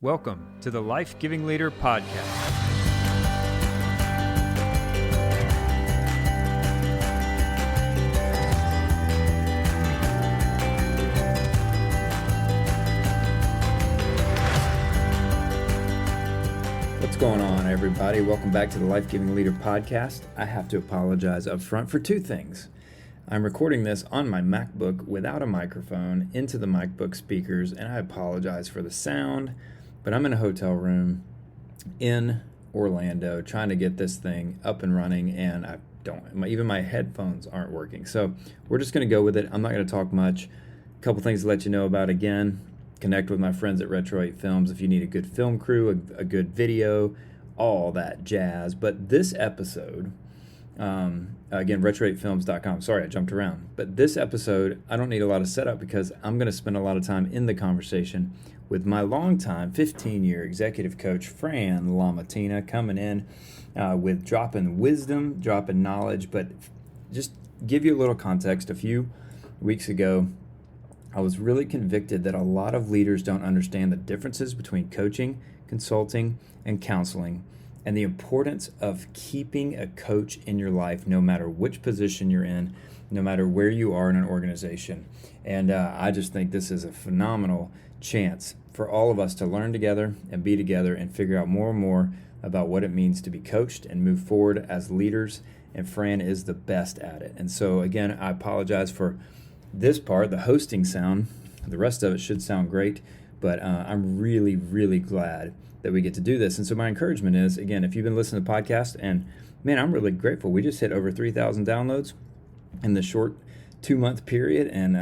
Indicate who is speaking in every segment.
Speaker 1: Welcome to the Life Giving Leader Podcast. What's going on, everybody? Welcome back to the Life Giving Leader Podcast. I have to apologize up front for two things. I'm recording this on my MacBook without a microphone into the MacBook speakers, and I apologize for the sound, but I'm in a hotel room in Orlando trying to get this thing up and running, and even my headphones aren't working. So we're just going to go with it. I'm not going to talk much. A couple things to let you know about. Again, connect with my friends at Retro 8 Films if you need a good film crew, a good video, all that jazz. But this episode, again, retro8films.com. Sorry, I jumped around. But this episode, I don't need a lot of setup because I'm going to spend a lot of time in the conversation with my longtime 15-year executive coach, Fran Lamattina, coming in with dropping wisdom, dropping knowledge. But just give you a little context, a few weeks ago, I was really convicted that a lot of leaders don't understand the differences between coaching, consulting, and counseling, and the importance of keeping a coach in your life no matter which position you're in, no matter where you are in an organization. And I just think this is a phenomenal chance for all of us to learn together and be together and figure out more and more about what it means to be coached and move forward as leaders. And Fran is the best at it. And so, again, I apologize for this part, the hosting sound. The rest of it should sound great, but I'm really, really glad that we get to do this. And so my encouragement is, again, if you've been listening to the podcast, and man, I'm really grateful. We just hit over 3,000 downloads in the short 2-month period, and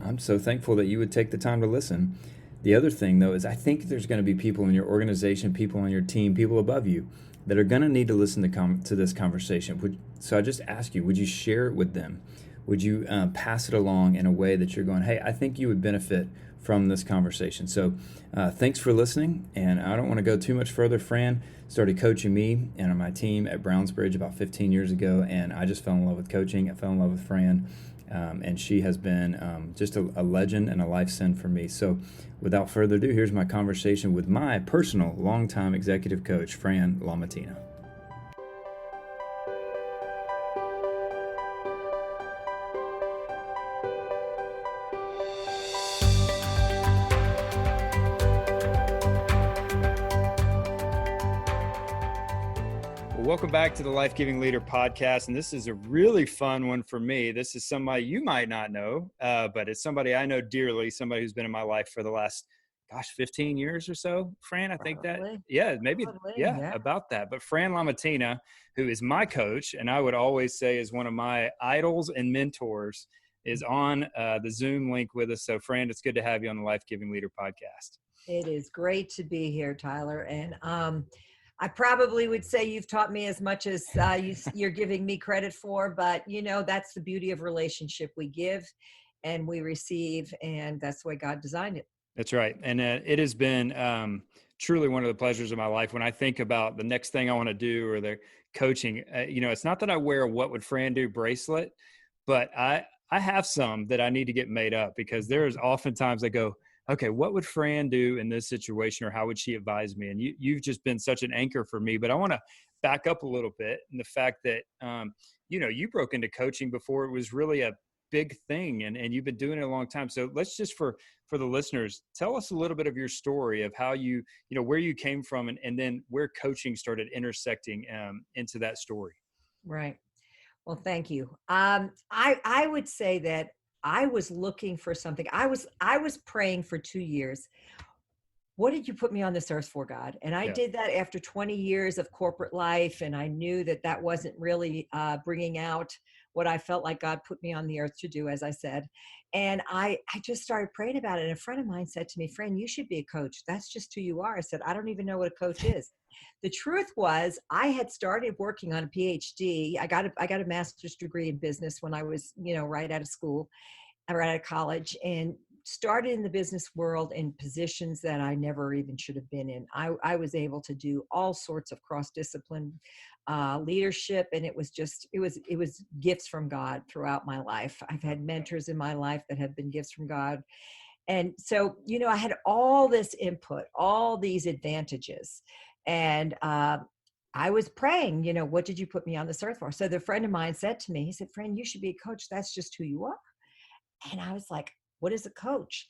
Speaker 1: I'm so thankful that you would take the time to listen. The other thing, though, is I think there's going to be people in your organization, people on your team, people above you that are going to need to listen to this conversation. So I just ask you, would you share it with them? Would you pass it along in a way that you're going, hey, I think you would benefit from this conversation. So thanks for listening, and I don't want to go too much further. Fran started coaching me and my team at Brownsbridge about 15 years ago, and I just fell in love with coaching. I fell in love with Fran, and she has been just a legend and a life send for me. So without further ado, here's my conversation with my personal longtime executive coach, Fran Lamattina. Welcome back to the Life Giving Leader Podcast, and this is a really fun one for me. This is somebody you might not know, but it's somebody I know dearly, somebody who's been in my life for the last, 15 years or so. Fran, I think that, about that. But Fran Lamattina, who is my coach, and I would always say is one of my idols and mentors, is on the Zoom link with us. So, Fran, it's good to have you on the Life Giving Leader Podcast.
Speaker 2: It is great to be here, Tyler, and I probably would say you've taught me as much as you're giving me credit for, but that's the beauty of relationship. We give and we receive, and that's the way God designed it.
Speaker 1: That's right. And it has been truly one of the pleasures of my life. When I think about the next thing I want to do or the coaching, it's not that I wear a What Would Fran Do bracelet, but I have some that I need to get made up, because there's oftentimes I go, okay, what would Fran do in this situation, or how would she advise me? And you've just been such an anchor for me. But I want to back up a little bit in the fact that, you broke into coaching before it was really a big thing, and you've been doing it a long time. So let's just, for the listeners, tell us a little bit of your story of how where you came from, and then where coaching started intersecting into that story.
Speaker 2: Right. Well, thank you. I would say that I was looking for something. I was praying for 2 years. What did you put me on this earth for, God? And I did that after 20 years of corporate life. And I knew that wasn't really bringing out what I felt like God put me on the earth to do, as I said. And I just started praying about it. And a friend of mine said to me, Fran, you should be a coach. That's just who you are. I said, I don't even know what a coach is. The truth was, I had started working on a PhD. I got a master's degree in business when I was, right out of school, right out of college, and started in the business world in positions that I never even should have been in. I was able to do all sorts of cross-discipline leadership, and it was gifts from God throughout my life. I've had mentors in my life that have been gifts from God. And so, I had all this input, all these advantages. And I was praying, what did you put me on this earth for? So the friend of mine said to me, he said, Fran, you should be a coach. That's just who you are. And I was like, what is a coach?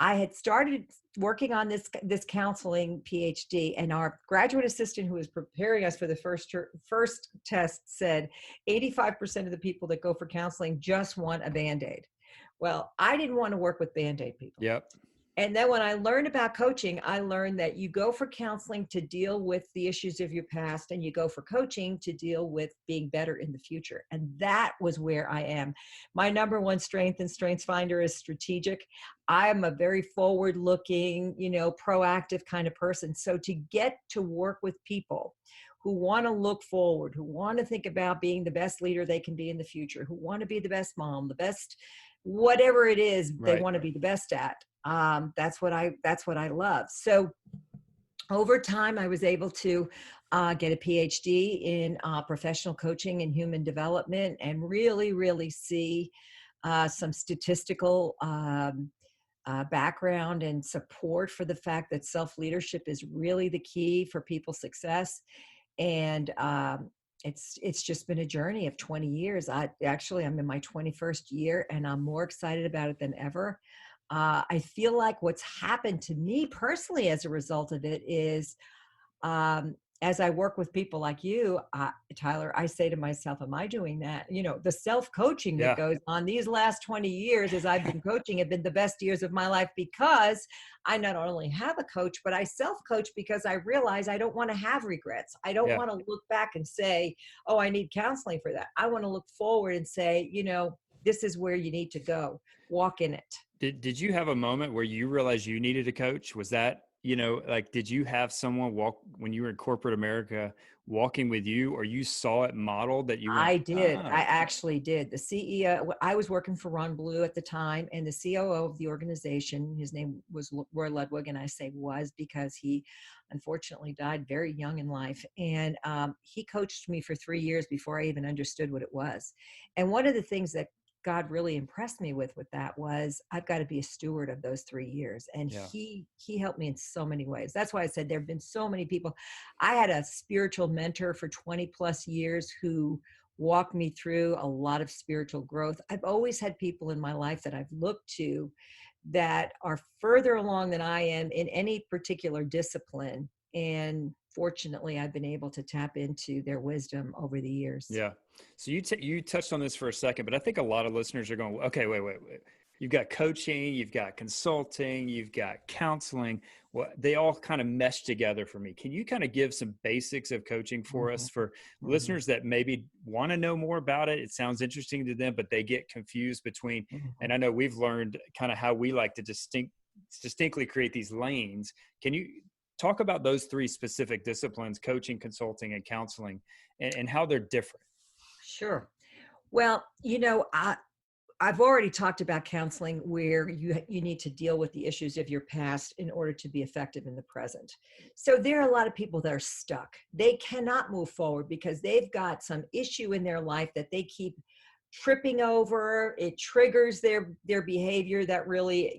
Speaker 2: I had started working on this counseling PhD, and our graduate assistant who was preparing us for the first test said 85% of the people that go for counseling just want a Band-Aid. Well, I didn't want to work with Band-Aid people.
Speaker 1: Yep.
Speaker 2: And then when I learned about coaching, I learned that you go for counseling to deal with the issues of your past, and you go for coaching to deal with being better in the future. And that was where I am. My number one strength in Strengths Finder is strategic. I'm a very forward looking, proactive kind of person. So to get to work with people who want to look forward, who want to think about being the best leader they can be in the future, who want to be the best mom, the best whatever it is they
Speaker 1: Right.
Speaker 2: want to be the best at. That's what I love. So over time, I was able to get a PhD in professional coaching and human development, and really, really see some statistical background and support for the fact that self-leadership is really the key for people's success. And it's just been a journey of 20 years. I'm in my 21st year, and I'm more excited about it than ever. I feel like what's happened to me personally as a result of it is, as I work with people like you, Tyler, I say to myself, am I doing that? The self-coaching that
Speaker 1: Yeah.
Speaker 2: goes on these last 20 years as I've been coaching have been the best years of my life, because I not only have a coach, but I self-coach because I realize I don't want to have regrets. I don't
Speaker 1: Yeah.
Speaker 2: want to look back and say, oh, I need counseling for that. I want to look forward and say, this is where you need to go. Walk in it.
Speaker 1: Did you have a moment where you realized you needed a coach? Was that, did you have someone walk when you were in corporate America walking with you, or you saw it modeled that you went,
Speaker 2: I did. I actually did. The CEO, I was working for Ron Blue at the time, and the COO of the organization, his name was Roy Ludwig, and I say was because he unfortunately died very young in life. And he coached me for 3 years before I even understood what it was. And one of the things that God really impressed me with that was, I've got to be a steward of those 3 years. And
Speaker 1: Yeah.
Speaker 2: he helped me in so many ways. That's why I said there have been so many people. I had a spiritual mentor for 20 plus years who walked me through a lot of spiritual growth. I've always had people in my life that I've looked to that are further along than I am in any particular discipline. And fortunately, I've been able to tap into their wisdom over the years.
Speaker 1: Yeah. So you touched on this for a second, but I think a lot of listeners are going, okay, wait. You've got coaching, you've got consulting, you've got counseling. Well, they all kind of mesh together for me. Can you kind of give some basics of coaching for us, for listeners that maybe want to know more about it? It sounds interesting to them, but they get confused between, and I know we've learned kind of how we like to distinctly create these lanes. Can you talk about those three specific disciplines, coaching, consulting, and counseling, and how they're different?
Speaker 2: Sure. Well, I've already talked about counseling, where you need to deal with the issues of your past in order to be effective in the present. So there are a lot of people that are stuck. They cannot move forward because they've got some issue in their life that they keep tripping over. It triggers their behavior that really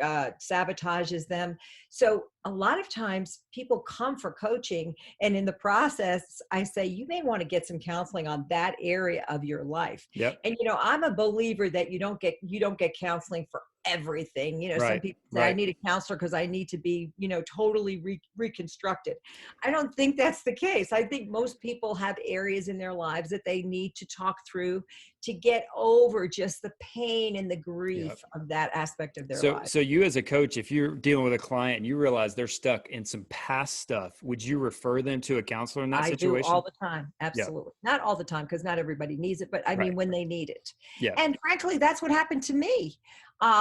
Speaker 2: sabotages them. So a lot of times people come for coaching, and in the process I say, you may want to get some counseling on that area of your life.
Speaker 1: Yep.
Speaker 2: And I'm a believer that you don't get counseling for everything. Some
Speaker 1: Right.
Speaker 2: people say, I need a counselor because I need to be totally reconstructed. I don't think that's the case. I think most people have areas in their lives that they need to talk through to get over just the pain and the grief of that aspect of their lives.
Speaker 1: So you as a coach, if you're dealing with a client and you realize they're stuck in some past stuff, would you refer them to a counselor in that
Speaker 2: I do
Speaker 1: situation?
Speaker 2: all the time. Absolutely.
Speaker 1: Yeah.
Speaker 2: Not all the time, because not everybody needs it, but I mean, when they need it.
Speaker 1: Yeah.
Speaker 2: And frankly, that's what happened to me.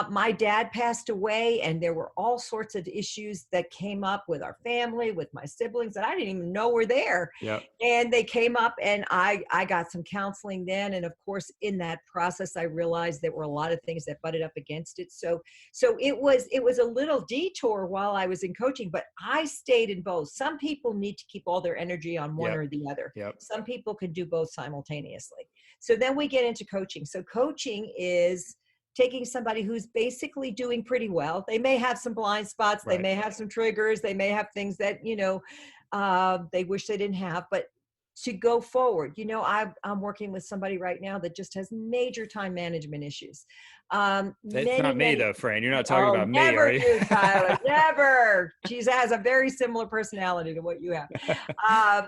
Speaker 2: My dad passed away, and there were all sorts of issues that came up with our family, with my siblings, that I didn't even know were there.
Speaker 1: Yeah.
Speaker 2: And they came up, and I got some counseling then. And of course, in that process, I realized there were a lot of things that butted up against it. So it was a little detour while I was in coaching, but I stayed in both. Some people need to keep all their energy on one or the other.
Speaker 1: Yep.
Speaker 2: Some people can do both simultaneously. So then we get into coaching. So coaching is taking somebody who's basically doing pretty well. They may have some blind spots. They
Speaker 1: Right.
Speaker 2: may have some triggers. They may have things that, they wish they didn't have, but to go forward, I'm working with somebody right now that just has major time management issues.
Speaker 1: It's
Speaker 2: Many,
Speaker 1: not me
Speaker 2: many,
Speaker 1: though, Fran. You're not talking
Speaker 2: oh,
Speaker 1: about me, are
Speaker 2: never
Speaker 1: you?
Speaker 2: you, Tyler, never. She has a very similar personality to what you have. Um,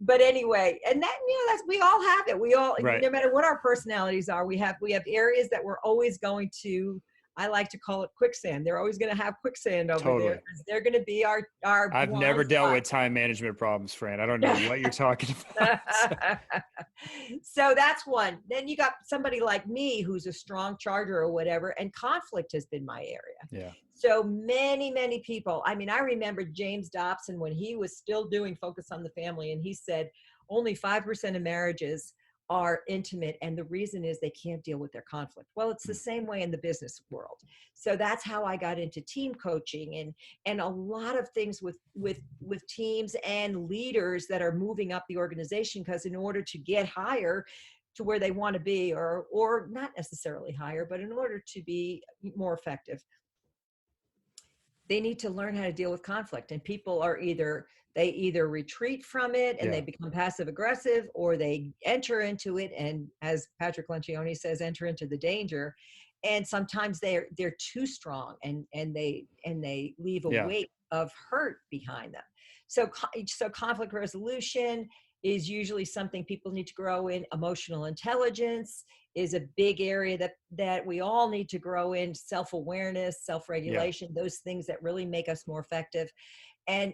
Speaker 2: but anyway, and that, that's, we all have it. We all,
Speaker 1: Right.
Speaker 2: no matter what our personalities are, we have areas that we're always going to, I like to call it quicksand. They're always going to have quicksand over there,
Speaker 1: Totally.
Speaker 2: because they're going to be our
Speaker 1: I've never
Speaker 2: blind
Speaker 1: dealt with
Speaker 2: spots.
Speaker 1: time management problems, Fran. I don't know what you're talking about.
Speaker 2: So that's one. Then you got somebody like me who's a strong charger or whatever, and conflict has been my area.
Speaker 1: Yeah.
Speaker 2: So many people. I mean, I remember James Dobson when he was still doing Focus on the Family, and he said only 5% of marriages are intimate, and the reason is they can't deal with their conflict. Well, it's the same way in the business world. So that's how I got into team coaching and a lot of things with teams and leaders that are moving up the organization, because in order to get higher to where they want to be, or not necessarily higher, but in order to be more effective, they need to learn how to deal with conflict. And people are either retreat from it and
Speaker 1: Yeah.
Speaker 2: they become passive aggressive, or they enter into it, and as Patrick Lencioni says, enter into the danger. And sometimes they're too strong, and they leave a
Speaker 1: Yeah.
Speaker 2: weight of hurt behind them. So conflict resolution is usually something people need to grow in. Emotional intelligence is a big area that we all need to grow in. Self-awareness, self-regulation, those things that really make us more effective. And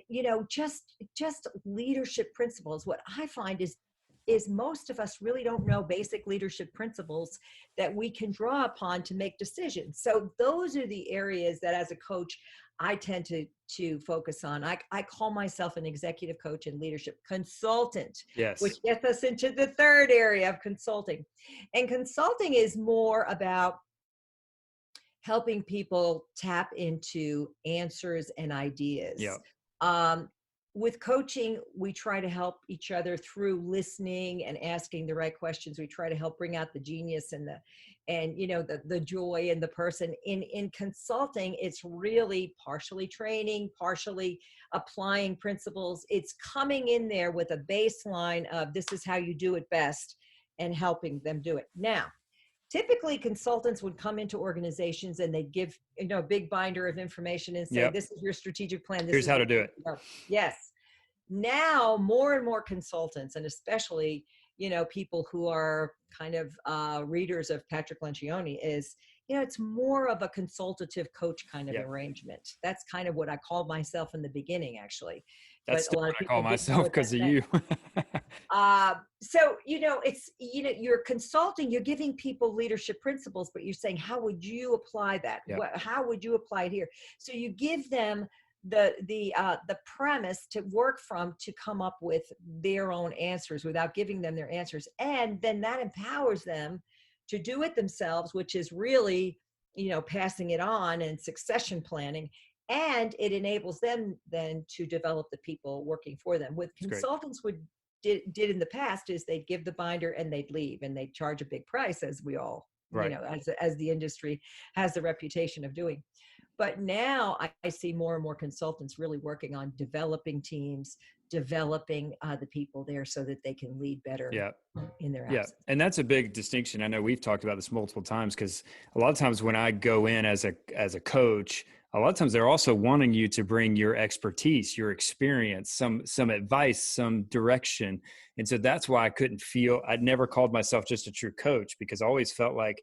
Speaker 2: just leadership principles. What I find is most of us really don't know basic leadership principles that we can draw upon to make decisions. So those are the areas that as a coach I tend to focus on. I call myself an executive coach and leadership consultant, which
Speaker 1: Yes.
Speaker 2: gets us into the third area of consulting. And consulting is more about helping people tap into answers and ideas.
Speaker 1: Yeah.
Speaker 2: With coaching, we try to help each other through listening and asking the right questions. We try to help bring out the genius and the joy in the person. In consulting, it's really partially training, partially applying principles. It's coming in there with a baseline of this is how you do it best, and helping them do it. Now, typically consultants would come into organizations and they'd give a big binder of information and say,
Speaker 1: Yep.
Speaker 2: this is your strategic plan, this
Speaker 1: Here's
Speaker 2: is
Speaker 1: how
Speaker 2: what
Speaker 1: to do it.
Speaker 2: yes. Now more and more consultants, and especially people who are kind of readers of Patrick Lencioni, is it's more of a consultative coach kind of
Speaker 1: Yep.
Speaker 2: arrangement. That's kind of what I called myself in the beginning, actually.
Speaker 1: That's
Speaker 2: But
Speaker 1: still
Speaker 2: a lot
Speaker 1: what
Speaker 2: of
Speaker 1: I call
Speaker 2: people didn't know
Speaker 1: myself
Speaker 2: what that
Speaker 1: because of
Speaker 2: meant.
Speaker 1: you.
Speaker 2: So it's you're consulting, you're giving people leadership principles, but you're saying, how would you apply that?
Speaker 1: Yeah.
Speaker 2: How would you apply it here? So you give them the premise to work from, to come up with their own answers without giving them their answers, and then that empowers them to do it themselves, which is really passing it on and succession planning. And it enables them then to develop the people working for them. With
Speaker 1: That's great.
Speaker 2: consultants did in the past is they'd give the binder and they'd leave, and they'd charge a big price, as we all
Speaker 1: Right.
Speaker 2: as the industry has the reputation of doing. But now I see more and more consultants really working on developing teams, developing the people there so that they can lead better in their absence.
Speaker 1: And that's a big distinction. I know we've talked about this multiple times, because a lot of times when I go in as a coach, a lot of times they're also wanting you to bring your expertise, your experience, some advice, some direction. And so that's why I'd never called myself just a true coach, because I always felt like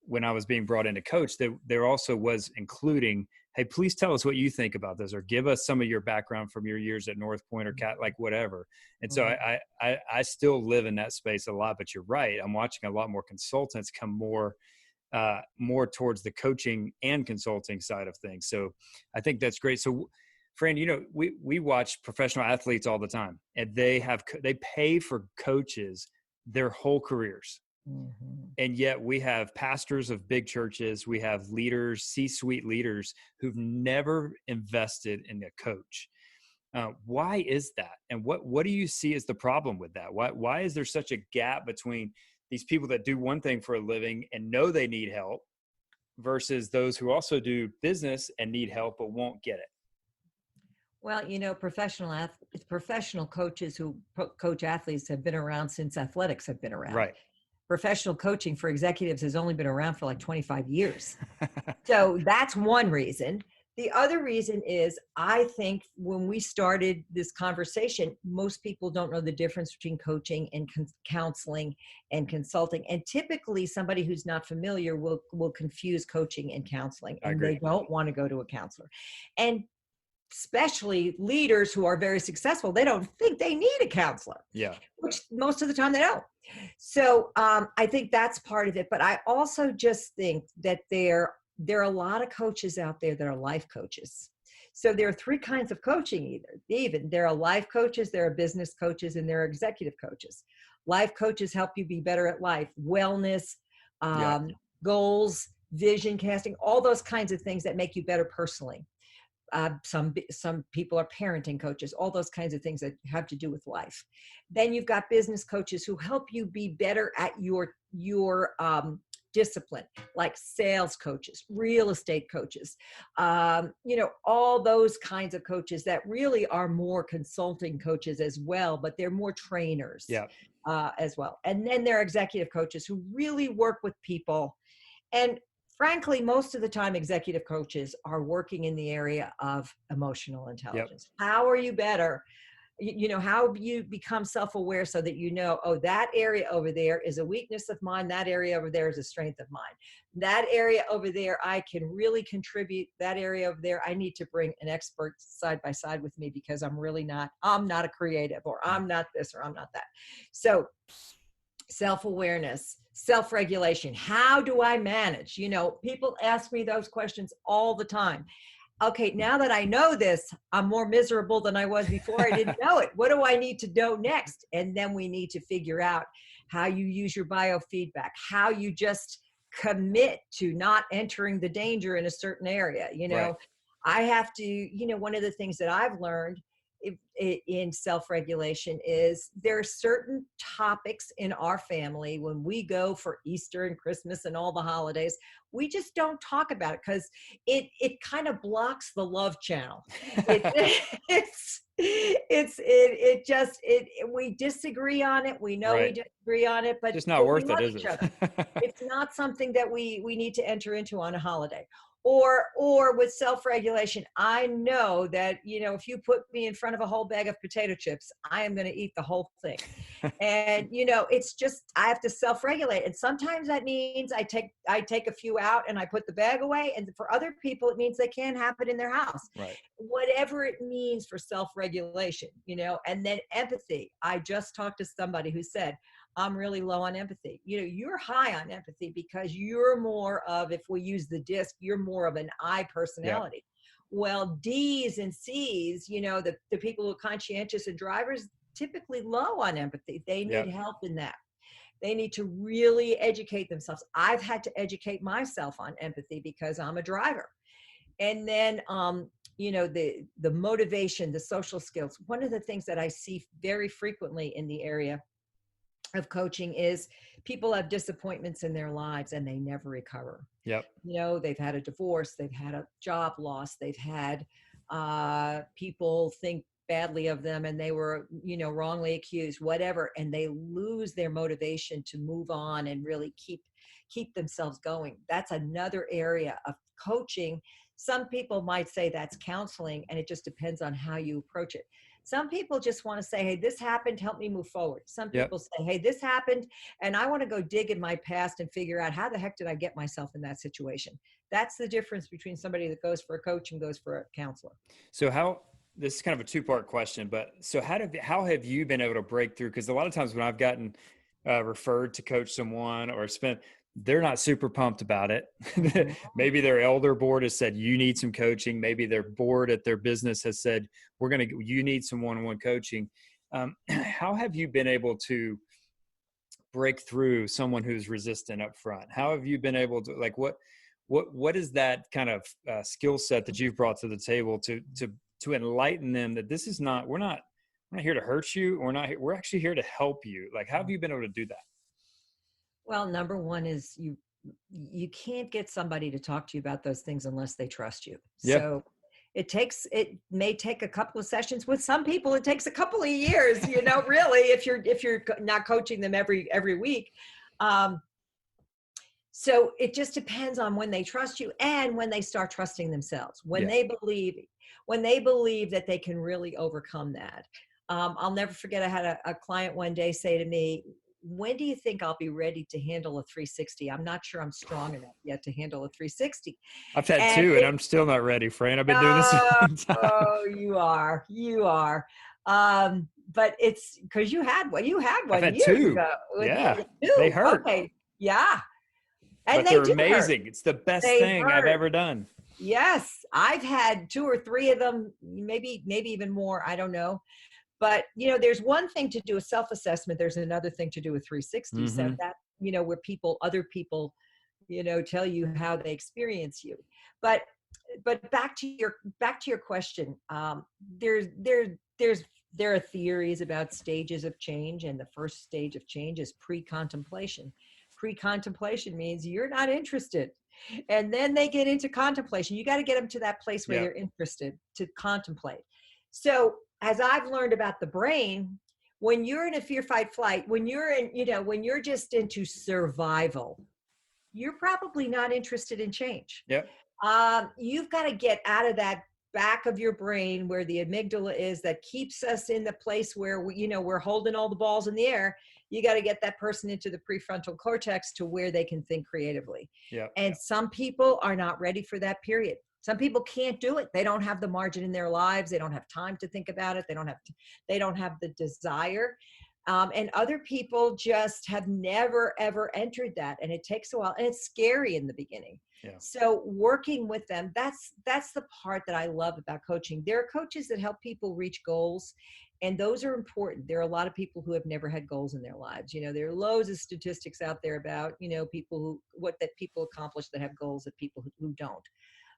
Speaker 1: when I was being brought in to coach, there also was including, hey, please tell us what you think about this, or give us some of your background from your years at North Point or Cat, like whatever. And so I still live in that space a lot, but you're right. I'm watching a lot more consultants come more towards the coaching and consulting side of things. So I think that's great. So Fran, we watch professional athletes all the time, and they pay for coaches their whole careers.
Speaker 2: Mm-hmm.
Speaker 1: And yet we have pastors of big churches, we have leaders, C-suite leaders who've never invested in a coach. Why is that? And what do you see as the problem with that? Why is there such a gap between these people that do one thing for a living and know they need help, versus those who also do business and need help but won't get it?
Speaker 2: Well, professional coaches who coach athletes have been around since athletics have been around.
Speaker 1: Right.
Speaker 2: Professional coaching for executives has only been around for like 25 years. So that's one reason. The other reason is I think when we started this conversation, most people don't know the difference between coaching and counseling and consulting. And typically somebody who's not familiar will confuse coaching and counseling,
Speaker 1: I
Speaker 2: and
Speaker 1: agree.
Speaker 2: they don't want to go to a counselor. And especially leaders who are very successful, they don't think they need a counselor.
Speaker 1: Yeah.
Speaker 2: Which most of the time they don't. So I think that's part of it. But I also just think that there are a lot of coaches out there that are life coaches. So there are three kinds of coaching even. There are life coaches, there are business coaches, and there are executive coaches. Life coaches help you be better at life, wellness, goals, vision casting, all those kinds of things that make you better personally. Some people are parenting coaches, all those kinds of things that have to do with life. Then you've got business coaches who help you be better at your discipline, like sales coaches, real estate coaches, all those kinds of coaches that really are more consulting coaches as well, but they're more trainers as well. And then there are executive coaches who really work with people. And frankly, most of the time, executive coaches are working in the area of emotional intelligence. How are you better? How you become self-aware so that oh, that area over there is a weakness of mine. That area over there is a strength of mine. That area over there, I can really contribute. That area over there, I need to bring an expert side by side with me because I'm not a creative, or I'm not this, or I'm not that. So self-awareness, self-regulation. How do I manage? People ask me those questions all the time. Okay, now that I know this, I'm more miserable than I was before I didn't know it. What do I need to know next? And then we need to figure out how you use your biofeedback, how you just commit to not entering the danger in a certain area.
Speaker 1: Right.
Speaker 2: I have to, one of the things that I've learned in self-regulation is there are certain topics in our family when we go for Easter and Christmas and all the holidays, we just don't talk about it because it kind of blocks the love channel. We disagree on it. We know we disagree on it, but
Speaker 1: it's not worth
Speaker 2: we love
Speaker 1: it, is
Speaker 2: each
Speaker 1: it?
Speaker 2: other. It's not something that we need to enter into on a holiday. Or with self-regulation, I know that, if you put me in front of a whole bag of potato chips, I am going to eat the whole thing. And, it's just, I have to self-regulate. And sometimes that means I take a few out and I put the bag away. And for other people, it means they can't have it in their house.
Speaker 1: Right.
Speaker 2: Whatever it means for self-regulation, and then empathy. I just talked to somebody who said, I'm really low on empathy. You're high on empathy because you're more of, if we use the disc, you're more of an I personality. Well, D's and C's, the people who are conscientious and drivers, typically low on empathy. They need help in that. They need to really educate themselves. I've had to educate myself on empathy because I'm a driver. And then, the motivation, the social skills. One of the things that I see very frequently in the area of coaching is people have disappointments in their lives and they never recover. They've had a divorce, they've had a job loss, they've had people think badly of them and they were, wrongly accused, whatever, and they lose their motivation to move on and really keep themselves going. That's another area of coaching. Some people might say that's counseling, and it just depends on how you approach it. Some people just want to say, hey, this happened, help me move forward. Some people say, hey, this happened, and I want to go dig in my past and figure out how the heck did I get myself in that situation. That's the difference between somebody that goes for a coach and goes for a counselor.
Speaker 1: So this is kind of a two-part question, but so how have you been able to break through? Because a lot of times when I've gotten referred to coach someone or they're not super pumped about it. Maybe their elder board has said, you need some coaching. Maybe their board at their business has said, you need some one-on-one coaching. How have you been able to break through someone who's resistant up front? How have you been able to, what is that kind of skill set that you've brought to the table to enlighten them that this is not, we're not here to hurt you. We're actually here to help you. How have you been able to do that?
Speaker 2: Well, number one is you can't get somebody to talk to you about those things unless they trust you.
Speaker 1: Yeah.
Speaker 2: So it may take a couple of sessions. With some people it takes a couple of years, really, if you're not coaching them every week. So it just depends on when they trust you and when they start trusting themselves, when
Speaker 1: Yeah.
Speaker 2: they believe that they can really overcome that. I'll never forget, I had a client one day say to me, when do you think I'll be ready to handle a 360? I'm not sure I'm strong enough yet to handle a 360.
Speaker 1: I've had
Speaker 2: And
Speaker 1: two and I'm still not ready, Fran. I've been doing this a
Speaker 2: oh,
Speaker 1: long time.
Speaker 2: oh, you are. But it's because you had
Speaker 1: I've
Speaker 2: one
Speaker 1: had
Speaker 2: years
Speaker 1: two.
Speaker 2: ago.
Speaker 1: Yeah. They
Speaker 2: Two.
Speaker 1: hurt,
Speaker 2: Okay. Yeah. And
Speaker 1: but
Speaker 2: they
Speaker 1: they're
Speaker 2: do hurt.
Speaker 1: amazing. It's the best
Speaker 2: They
Speaker 1: thing I've
Speaker 2: hurt.
Speaker 1: ever done.
Speaker 2: Yes. I've had two or three of them, maybe even more. I don't know. But, there's one thing to do a self-assessment. There's another thing to do a 360. So
Speaker 1: Mm-hmm.
Speaker 2: that, where other people, tell you how they experience you. But back to your question, there's there are theories about stages of change, and the first stage of change is pre-contemplation. Pre-contemplation means you're not interested, and then they get into contemplation. You got to get them to that place where
Speaker 1: Yeah.
Speaker 2: they're interested to contemplate. So as I've learned about the brain, when you're in a fear, fight, flight, when you're just into survival, you're probably not interested in change.
Speaker 1: Yep.
Speaker 2: You've got to get out of that back of your brain where the amygdala is, that keeps us in the place where we're holding all the balls in the air. You got to get that person into the prefrontal cortex to where they can think creatively.
Speaker 1: Yep.
Speaker 2: And some people are not ready for that period. Some people can't do it. They don't have the margin in their lives. They don't have time to think about it. They don't have the desire. And other people just have never, ever entered that. And it takes a while, and it's scary in the beginning.
Speaker 1: Yeah.
Speaker 2: So working with them, that's the part that I love about coaching. There are coaches that help people reach goals, and those are important. There are a lot of people who have never had goals in their lives. There are loads of statistics out there about, people people accomplish that have goals, that people who don't.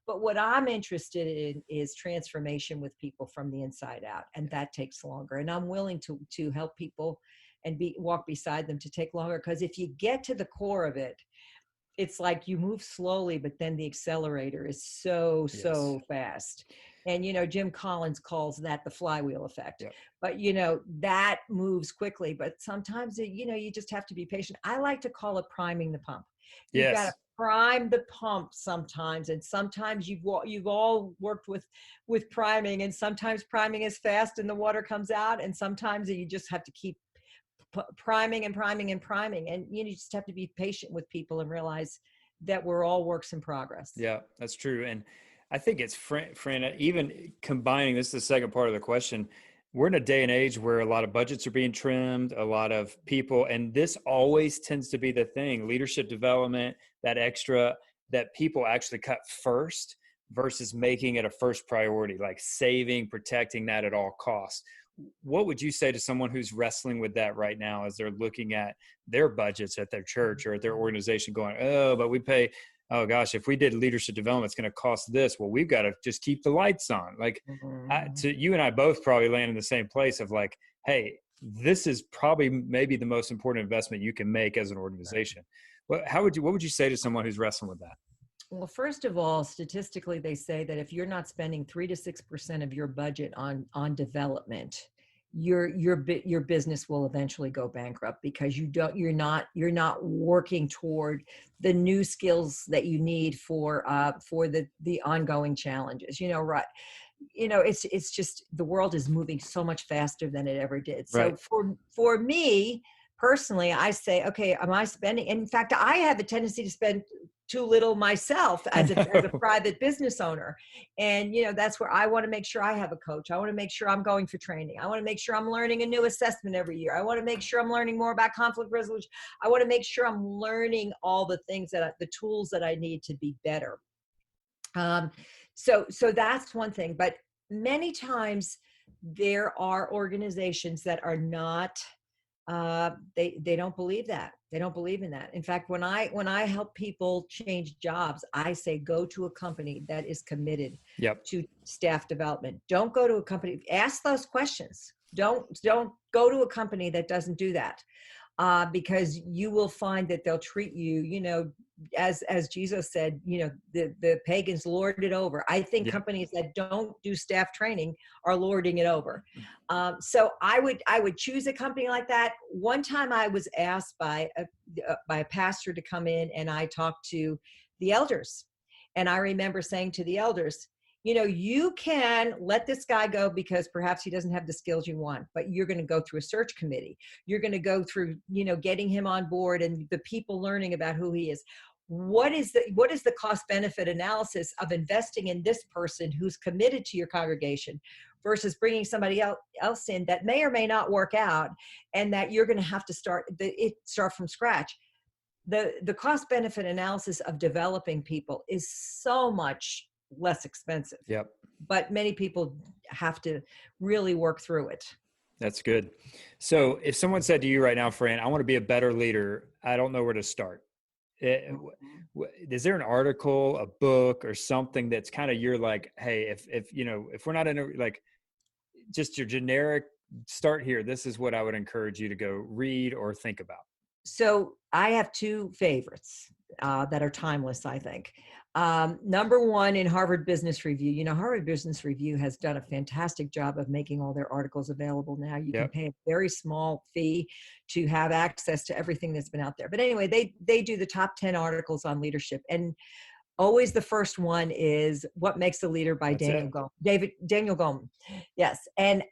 Speaker 2: But what I'm interested in is transformation with people from the inside out, and that takes longer. And I'm willing to help people and walk beside them to take longer, because if you get to the core of it, it's like you move slowly, but then the accelerator is so
Speaker 1: Yes.
Speaker 2: fast. And Jim Collins calls that the flywheel effect.
Speaker 1: Yep.
Speaker 2: But that moves quickly, but sometimes you just have to be patient. I like to call it priming the pump. You've got to
Speaker 1: Yes.
Speaker 2: prime the pump sometimes, and sometimes you've all worked with priming, and sometimes priming is fast and the water comes out, and sometimes you just have to keep priming and priming and priming, and you just have to be patient with people and realize that we're all works in progress.
Speaker 1: Yeah, that's true. And I think it's Fran, even combining this is the second part of the question. We're in a day and age where a lot of budgets are being trimmed, a lot of people, and this always tends to be the thing, leadership development, that extra that people actually cut first versus making it a first priority, like saving, protecting that at all costs. What would you say to someone who's wrestling with that right now as they're looking at their budgets at their church or at their organization going, oh, but we pay, oh gosh, if we did leadership development, it's going to cost this. Well, we've got to just keep the lights on. Like you and I both probably land in the same place of like, hey, this is probably maybe the most important investment you can make as an organization. What would you say to someone who's wrestling with that?
Speaker 2: Well, first of all, statistically, they say that if you're not spending 3 to 6% of your budget on development, your business will eventually go bankrupt, because you're not working toward the new skills that you need for the ongoing challenges. Right. It's just the world is moving so much faster than it ever did. So
Speaker 1: Right.
Speaker 2: for me personally, I say, okay, am I spending? In fact, I have a tendency to spend too little myself as a private business owner. And, that's where I want to make sure I have a coach. I want to make sure I'm going for training. I want to make sure I'm learning a new assessment every year. I want to make sure I'm learning more about conflict resolution. I want to make sure I'm learning all the things the tools that I need to be better. So that's one thing, but many times there are organizations that are not, they don't believe that. They don't believe in that. In fact, when I help people change jobs, I say, go to a company that is committed
Speaker 1: Yep.
Speaker 2: to staff development. Don't go to a company, ask those questions. Don't go to a company that doesn't do that. because you will find that they'll treat you, as Jesus said, the pagans lord it over. I think
Speaker 1: Yep.
Speaker 2: companies that don't do staff training are lording it over. So I would choose a company like that. One time I was asked by a pastor to come in, and I talked to the elders. And I remember saying to the elders, you can let this guy go because perhaps he doesn't have the skills you want, but you're going to go through a search committee. You're going to go through, getting him on board and the people learning about who he is. What is the cost benefit analysis of investing in this person who's committed to your congregation versus bringing somebody else in that may or may not work out, and that you're going to have to start from scratch? The cost benefit analysis of developing people is so much less expensive,
Speaker 1: Yep.
Speaker 2: but many people have to really work through it.
Speaker 1: That's good. So if someone said to you right now, Fran, I want to be a better leader, I don't know where to start. Is there an article, a book, or something that's kind of, you're like, hey, if we're not in a, like, just your generic start here, this is what I would encourage you to go read or think about?
Speaker 2: So I have two favorites that are timeless, I think. Number one, in Harvard Business Review. Harvard Business Review has done a fantastic job of making all their articles available now. You can
Speaker 1: Yep.
Speaker 2: pay a very small fee to have access to everything that's been out there. But anyway, they do the top 10 articles on leadership. And always the first one is What Makes a Leader by
Speaker 1: That's
Speaker 2: Daniel
Speaker 1: it.
Speaker 2: Goleman. Yes. And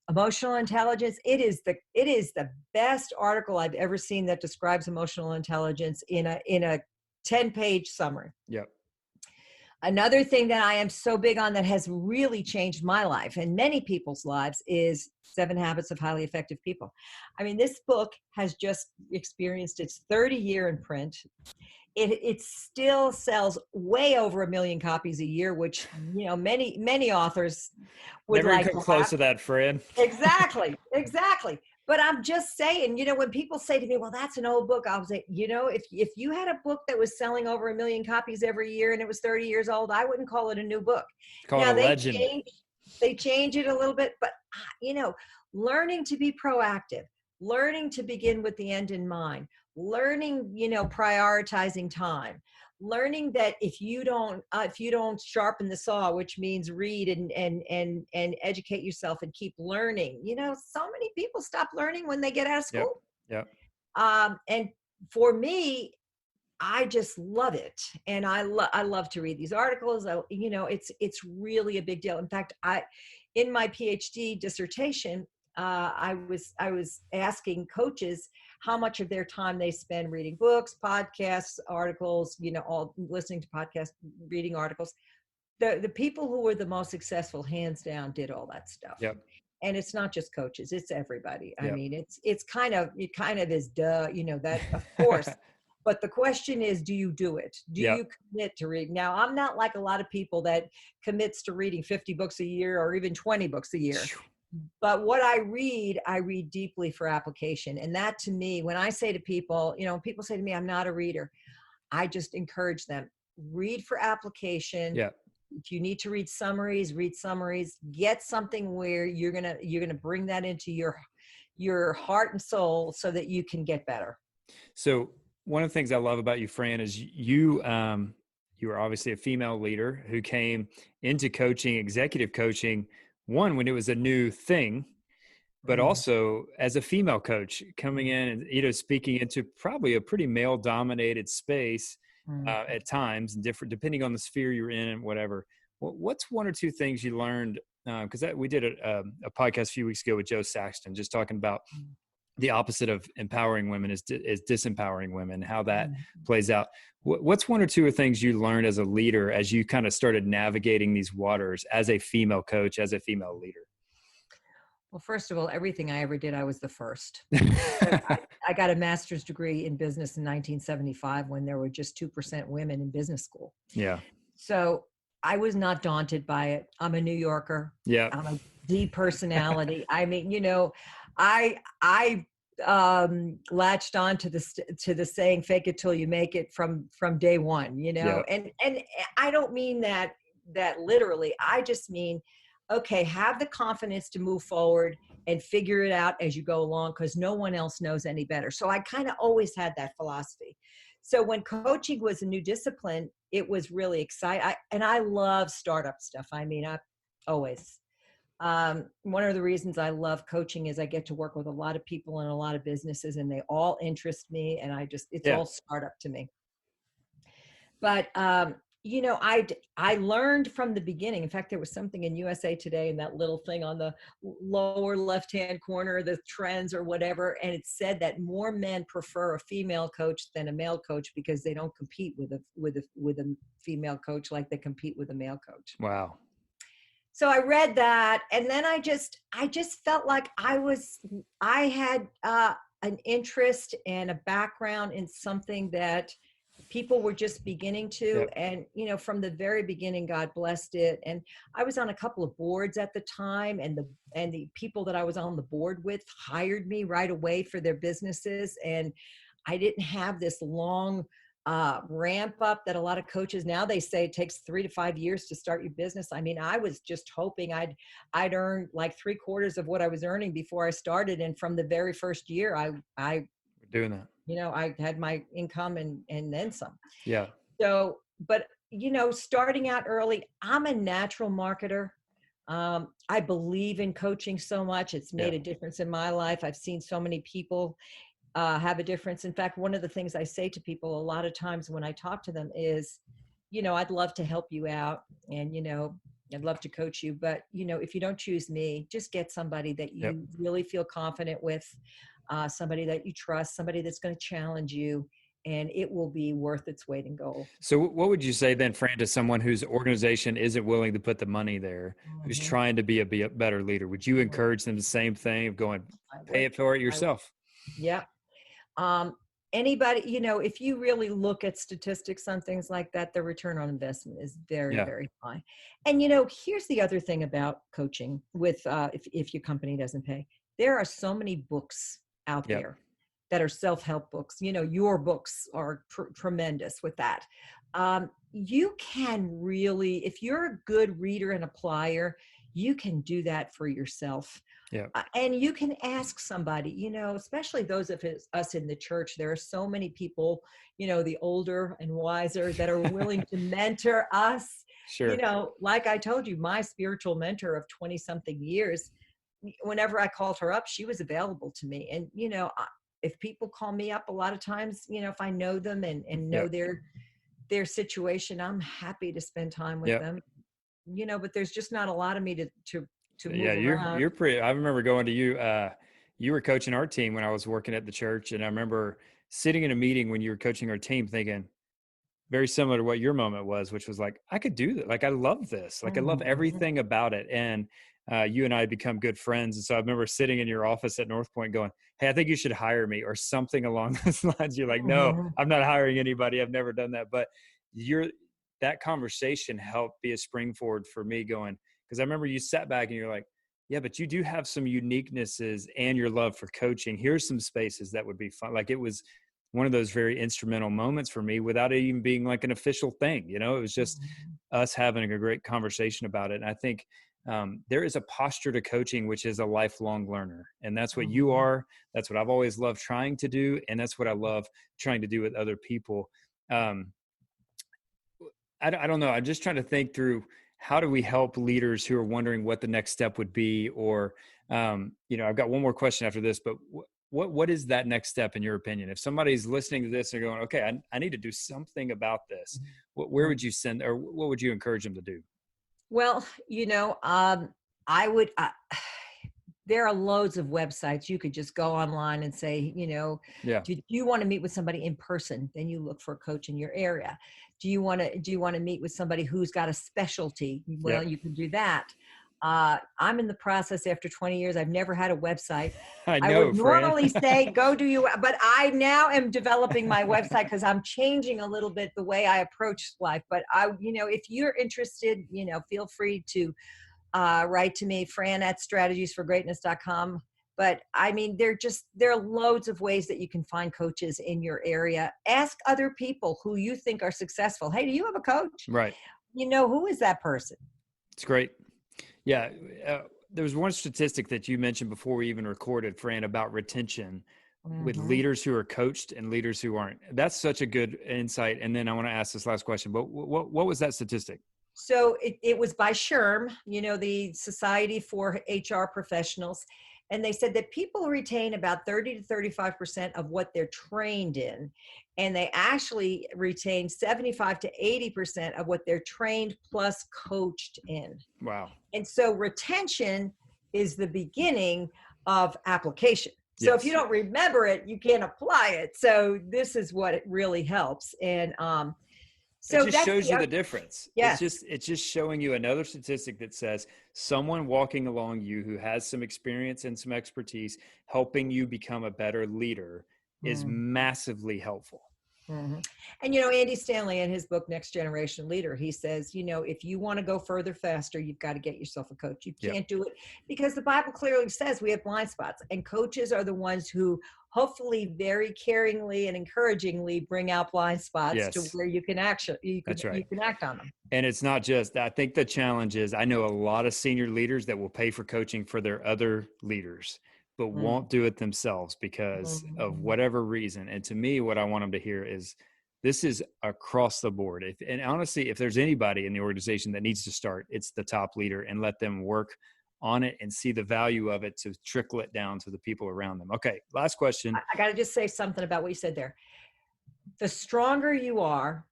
Speaker 2: emotional intelligence, it is the best article I've ever seen that describes emotional intelligence in a 10-page summary.
Speaker 1: Yep.
Speaker 2: Another thing that I am so big on that has really changed my life and many people's lives is 7 Habits of Highly Effective People. I mean, this book has just experienced its 30th year in print. It still sells way over 1 million copies a year, which, many authors would
Speaker 1: Never
Speaker 2: like
Speaker 1: come
Speaker 2: to
Speaker 1: close
Speaker 2: have.
Speaker 1: to that, Fran.
Speaker 2: Exactly. But I'm just saying, when people say to me, well, that's an old book, I'll say, if you had a book that was selling over 1 million copies every year and it was 30 years old, I wouldn't call it a new book.
Speaker 1: Call it
Speaker 2: Now
Speaker 1: a legend.
Speaker 2: they change it a little bit, but learning to be proactive, learning to begin with the end in mind, learning, prioritizing time, learning that if you don't sharpen the saw, which means read and educate yourself and keep learning. So many people stop learning when they get out of
Speaker 1: Yep.
Speaker 2: school.
Speaker 1: Yep.
Speaker 2: And for me, I just love it, and I love to read these articles. It's really a big deal. In fact, in my PhD dissertation, I was asking coaches how much of their time they spend reading books, podcasts, articles, all listening to podcasts, reading articles. The people who were the most successful, hands down, did all that stuff.
Speaker 1: Yep.
Speaker 2: And it's not just coaches, it's everybody. I
Speaker 1: Yep.
Speaker 2: mean, it kind of is duh, that of course. But the question is, do you do it? Do
Speaker 1: Yep.
Speaker 2: you commit to reading? Now, I'm not like a lot of people that commits to reading 50 books a year or even 20 books a year. But what I read deeply for application. And that, to me, when I say to people, when people say to me, I'm not a reader, I just encourage them, read for application.
Speaker 1: Yep.
Speaker 2: If you need to read summaries, get something where you're going to bring that into your heart and soul so that you can get better.
Speaker 1: So one of the things I love about you, Fran, is you are obviously a female leader who came into coaching, executive coaching, one, when it was a new thing, but also as a female coach coming in and, speaking into probably a pretty male dominated space at times, and different, depending on the sphere you're in and whatever. What's one or two things you learned? Because we did a podcast a few weeks ago with Joe Saxton, just talking about the opposite of empowering women is disempowering women, how that plays out. What's one or two of things you learned as a leader as you kind of started navigating these waters as a female coach, as a female leader?
Speaker 2: Well, first of all, everything I ever did, I was the first. I got a master's degree in business in 1975 when there were just 2% women in business school.
Speaker 1: Yeah.
Speaker 2: So I was not daunted by it. I'm a New Yorker.
Speaker 1: Yeah.
Speaker 2: I'm a D personality. I mean, I latched on to the saying, fake it till you make it from day one,
Speaker 1: Yeah.
Speaker 2: and I don't mean that literally. I just mean, okay, have the confidence to move forward and figure it out as you go along, because no one else knows any better. So I kind of always had that philosophy. So when coaching was a new discipline, it was really exciting. And I love startup stuff. I mean, I always. One of the reasons I love coaching is I get to work with a lot of people and a lot of businesses, and they all interest me. And it's
Speaker 1: Yeah.
Speaker 2: all startup to me. But I learned from the beginning. In fact, there was something in USA Today in that little thing on the lower left-hand corner, the trends or whatever, and it said that more men prefer a female coach than a male coach because they don't compete with a female coach like they compete with a male coach.
Speaker 1: Wow.
Speaker 2: So I read that, and then I just felt like I had an interest and a background in something that people were just beginning to.
Speaker 1: Yep.
Speaker 2: And from the very beginning, God blessed it. And I was on a couple of boards at the time, and the people that I was on the board with hired me right away for their businesses. And I didn't have this long ramp up that a lot of coaches now, they say it takes 3 to 5 years to start your business. I mean, I was just hoping I'd earn like 3/4 of what I was earning before I started. And from the very first year, I
Speaker 1: We're doing that.
Speaker 2: I had my income and then some.
Speaker 1: Yeah.
Speaker 2: So, but starting out early, I'm a natural marketer. I believe in coaching so much. It's made
Speaker 1: Yeah.
Speaker 2: a difference in my life. I've seen so many people have a difference. In fact, one of the things I say to people a lot of times when I talk to them is, I'd love to help you out, and, I'd love to coach you, but, if you don't choose me, just get somebody that
Speaker 1: Yep.
Speaker 2: you really feel confident with, somebody that you trust, somebody that's going to challenge you, and it will be worth its weight in gold.
Speaker 1: So what would you say then, Fran, to someone whose organization isn't willing to put the money there, who's
Speaker 2: Mhm.
Speaker 1: trying to be a better leader? Would you
Speaker 2: Mhm.
Speaker 1: encourage them the same thing of going,
Speaker 2: I
Speaker 1: pay
Speaker 2: would.
Speaker 1: it for it
Speaker 2: I would.
Speaker 1: yourself?
Speaker 2: Yeah. Anybody, if you really look at statistics on things like that, the return on investment is very,
Speaker 1: Yeah.
Speaker 2: very high. And, here's the other thing about coaching with, if your company doesn't pay, there are so many books out
Speaker 1: Yep.
Speaker 2: there that are self-help books. Your books are tremendous with that. You can really, if you're a good reader and applier, you can do that for yourself.
Speaker 1: Yeah.
Speaker 2: And you can ask somebody, especially those of us in the church. There are so many people, the older and wiser, that are willing to mentor us.
Speaker 1: Sure.
Speaker 2: Like I told you, my spiritual mentor of 20 something years, whenever I called her up, she was available to me. And, if people call me up a lot of times, if I know them and know
Speaker 1: Yep.
Speaker 2: their situation, I'm happy to spend time with
Speaker 1: Yep.
Speaker 2: them, but there's just not a lot of me to
Speaker 1: Yeah,
Speaker 2: move around.
Speaker 1: you're pretty. I remember going to you. You were coaching our team when I was working at the church, and I remember sitting in a meeting when you were coaching our team, thinking very similar to what your moment was, which was like, I could do that. Like, I love this. Like, I love
Speaker 2: Mhm.
Speaker 1: everything about it. And you and I had become good friends. And so I remember sitting in your office at North Point, going, "Hey, I think you should hire me," or something along those lines. You're like, "No,
Speaker 2: Mhm.
Speaker 1: I'm not hiring anybody. I've never done that." But you're that conversation helped be a springboard for me going, because I remember you sat back and you're like, yeah, but you do have some uniquenesses and your love for coaching. Here's some spaces that would be fun. Like, it was one of those very instrumental moments for me without it even being like an official thing. It was just
Speaker 2: Mhm.
Speaker 1: us having a great conversation about it. And I think there is a posture to coaching, which is a lifelong learner. And that's what you
Speaker 2: Mhm.
Speaker 1: are. That's what I've always loved trying to do. And that's what I love trying to do with other people. Um, I don't know. I'm just trying to think through, how do we help leaders who are wondering what the next step would be? Or, I've got one more question after this, but what is that next step in your opinion? If somebody's listening to this and going, okay, I need to do something about this, where
Speaker 2: Mhm.
Speaker 1: would you send, or what would you encourage them to do?
Speaker 2: Well, I would. There are loads of websites. You could just go online and say,
Speaker 1: Yeah.
Speaker 2: do you want to meet with somebody in person? Then you look for a coach in your area. Do you want to meet with somebody who's got a specialty? Well,
Speaker 1: Yep.
Speaker 2: you can do that. I'm in the process after 20 years. I've never had a website.
Speaker 1: I
Speaker 2: I
Speaker 1: know,
Speaker 2: would
Speaker 1: Fran.
Speaker 2: normally say go do you, but I now am developing my website because I'm changing a little bit the way I approach life. But if you're interested, feel free to write to me, Fran at strategiesforgreatness.com. But I mean, there are loads of ways that you can find coaches in your area. Ask other people who you think are successful. Hey, do you have a coach?
Speaker 1: Right.
Speaker 2: Who is that person?
Speaker 1: It's great. Yeah. there was one statistic that you mentioned before we even recorded, Fran, about retention with
Speaker 2: Mhm.
Speaker 1: leaders who are coached and leaders who aren't. That's such a good insight. And then I want to ask this last question, but what was that statistic?
Speaker 2: So it was by SHRM, the Society for HR Professionals. And they said that people retain about 30 to 35% of what they're trained in. And they actually retain 75 to 80% of what they're trained plus coached in.
Speaker 1: Wow.
Speaker 2: And so retention is the beginning of application. So if you
Speaker 1: Yes.
Speaker 2: don't remember it, you can't apply it. So this is what it really helps. And
Speaker 1: It
Speaker 2: so
Speaker 1: just
Speaker 2: that's
Speaker 1: shows
Speaker 2: the
Speaker 1: you the difference.
Speaker 2: yes.
Speaker 1: It's just showing you another statistic that says someone walking along you who has some experience and some expertise helping you become a better leader is
Speaker 2: Mm.
Speaker 1: massively helpful.
Speaker 2: Mhm. And Andy Stanley in his book Next Generation Leader, he says, if you want to go further faster, you've got to get yourself a coach. You
Speaker 1: Yep.
Speaker 2: can't do it because the Bible clearly says we have blind spots, and coaches are the ones who hopefully very caringly and encouragingly bring out blind spots to
Speaker 1: Yes,
Speaker 2: where you can
Speaker 1: that's right.
Speaker 2: you can act on them.
Speaker 1: And it's not just, I think the challenge is I know a lot of senior leaders that will pay for coaching for their other leaders, but
Speaker 2: Mm.
Speaker 1: won't do it themselves because of
Speaker 2: Mhm.
Speaker 1: whatever reason. And to me, what I want them to hear is this is across the board. And honestly, if there's anybody in the organization that needs to start, it's the top leader, and let them work on it and see the value of it to trickle it down to the people around them. Okay, last question.
Speaker 2: I got to just say something about what you said there. The stronger you are,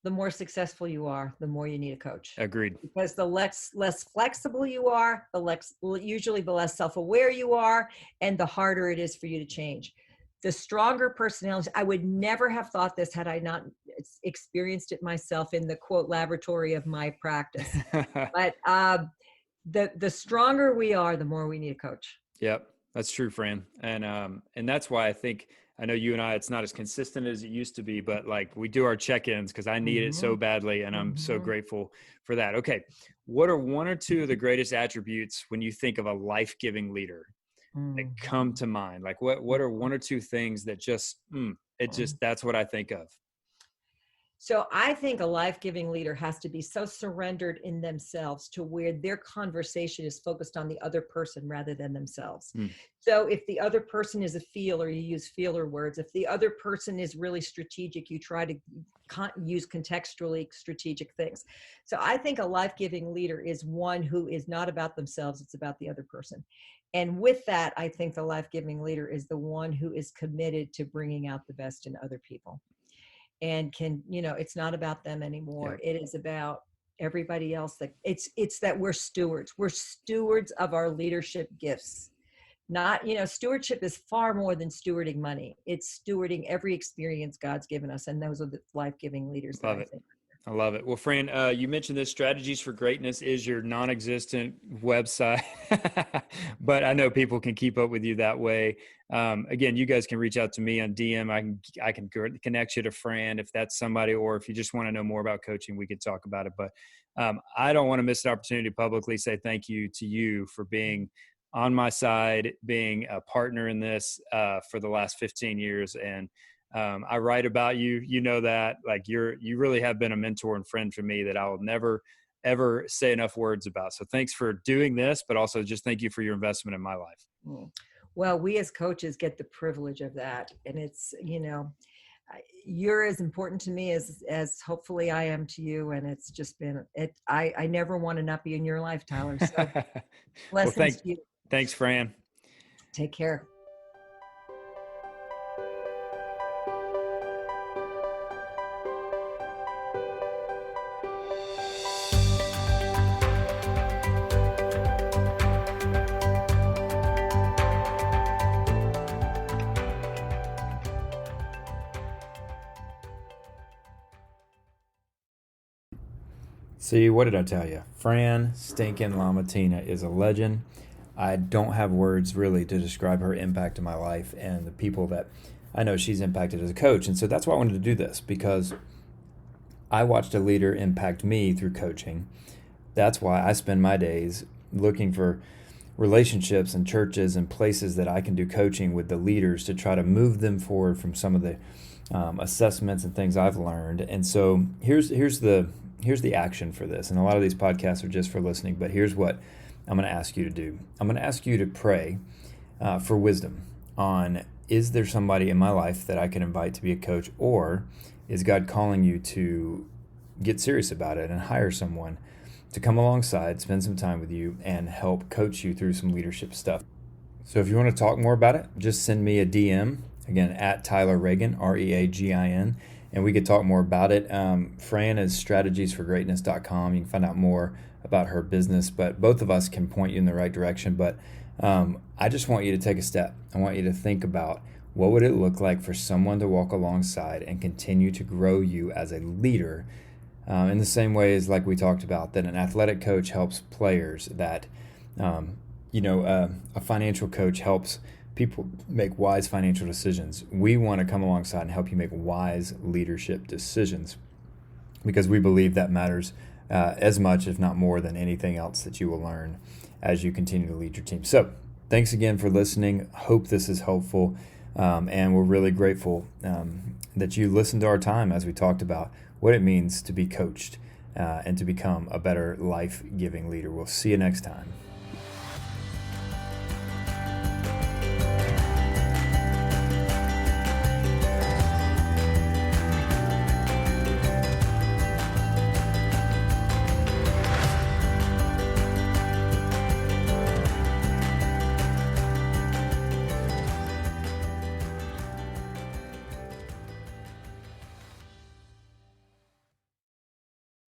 Speaker 2: the more successful you are, the more you need a coach.
Speaker 1: Agreed.
Speaker 2: Because the less flexible you are, usually the less self-aware you are, and the harder it is for you to change. The stronger personality, I would never have thought this had I not experienced it myself in the quote laboratory of my practice. But the stronger we are, the more we need a coach.
Speaker 1: Yep, that's true, Fran. And that's why I think I know you and I, it's not as consistent as it used to be, but like we do our check-ins because I need it so
Speaker 2: Mhm.
Speaker 1: badly, and I'm so
Speaker 2: Mhm.
Speaker 1: grateful for that. Okay, what are one or two of the greatest attributes when you think of a life-giving leader that come
Speaker 2: Mhm.
Speaker 1: to mind? Like what are one or two things that just it just
Speaker 2: Mhm.
Speaker 1: that's what I think of.
Speaker 2: So I think a life-giving leader has to be so surrendered in themselves to where their conversation is focused on the other person rather than themselves.
Speaker 1: Mm,
Speaker 2: So if the other person is a feeler, you use feeler words. If the other person is really strategic, you try to use contextually strategic things. So I think a life-giving leader is one who is not about themselves, it's about the other person. And with that, I think the life-giving leader is the one who is committed to bringing out the best in other people and it's not about them anymore.
Speaker 1: yep.
Speaker 2: It is about everybody else. That it's that we're stewards of our leadership gifts. Not stewardship is far more than stewarding money. It's stewarding every experience God's given us, and those are the life-giving leaders that
Speaker 1: Love
Speaker 2: I
Speaker 1: it.
Speaker 2: think.
Speaker 1: I love it. Well, Fran, you mentioned this Strategies for Greatness is your non-existent website, but I know people can keep up with you that way. Again, you guys can reach out to me on DM. I can connect you to Fran if that's somebody, or if you just want to know more about coaching, we could talk about it. But I don't want to miss an opportunity to publicly say thank you to you for being on my side, being a partner in this for the last 15 years, and I write about you, you know that like you really have been a mentor and friend for me that I will never, ever say enough words about. So thanks for doing this, but also just thank you for your investment in my life.
Speaker 2: Mm. Well, we as coaches get the privilege of that, and it's you're as important to me as hopefully I am to you, and it's just been it. I never want to not be in your life, Tyler. So
Speaker 1: Well,
Speaker 2: blessings to you.
Speaker 1: thanks, Fran.
Speaker 2: Take care.
Speaker 1: See, what did I tell you? Fran stinking Lamattina is a legend. I don't have words really to describe her impact in my life and the people that I know she's impacted as a coach. And so that's why I wanted to do this, because I watched a leader impact me through coaching. That's why I spend my days looking for relationships and churches and places that I can do coaching with the leaders to try to move them forward from some of the assessments and things I've learned. And so here's the action for this. And a lot of these podcasts are just for listening, but here's what I'm going to ask you to do. I'm going to ask you to pray for wisdom on, is there somebody in my life that I can invite to be a coach, or is God calling you to get serious about it and hire someone to come alongside, spend some time with you, and help coach you through some leadership stuff? So if you want to talk more about it, just send me a DM, again, at Tyler Reagan, Reagin, and we could talk more about it. Fran is strategiesforgreatness.com. You can find out more about her business, but both of us can point you in the right direction. But I just want you to take a step. I want you to think about, what would it look like for someone to walk alongside and continue to grow you as a leader, in the same way as, like we talked about, that an athletic coach helps players, that a financial coach helps people make wise financial decisions. We want to come alongside and help you make wise leadership decisions, because we believe that matters as much, if not more, than anything else that you will learn as you continue to lead your team. So thanks again for listening. Hope this is helpful, and we're really grateful that you listened to our time as we talked about what it means to be coached and to become a better life-giving leader. We'll see you next time.